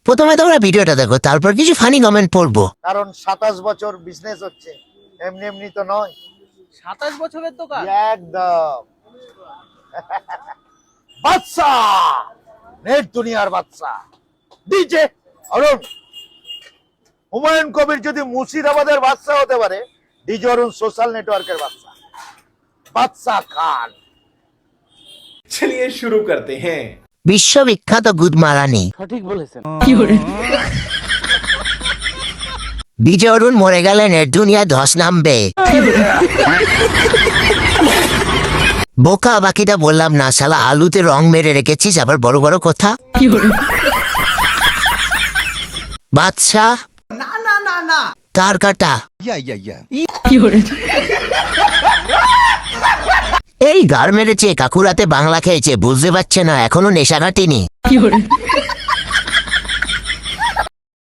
প্রথমে তোমরা ভিডিওটা দেখো, তারপর কিছু ফানি কমেন্ট পড়বো। কারণ 27 বছর বিজনেস হচ্ছে, এমনি এমনি তো নয়। 27 বছরের দোকান। একদম বাদশা, নেট দুনিয়ার বাদশা ডিজে অরুণ। হুমায়ুন কবির যদি মুর্শিদাবাদের বাদশা হতে পারে, ডিজে অরুণ সোশ্যাল নেটওয়ার্কের বাদশা, বাদশা খান। चलिए शुरू करते हैं। বিশ্ববিখ্যাত গুদমারানি সঠিক বলেছেন। বিজয় অরুণ মরে গেলে নেট দুনিয়া ধস নামবে। বোকা বাকিটা বললাম না, শালা আলুতে রং মেরে রেখেছিস, আবার বড় বড় কথা। বাদশা না না না না। কার কাটা এই গার মেরেছে, কাকুরাতে বাংলা খেয়েছে, বুঝতে পারছে না এখনো নেশা কাটিনি।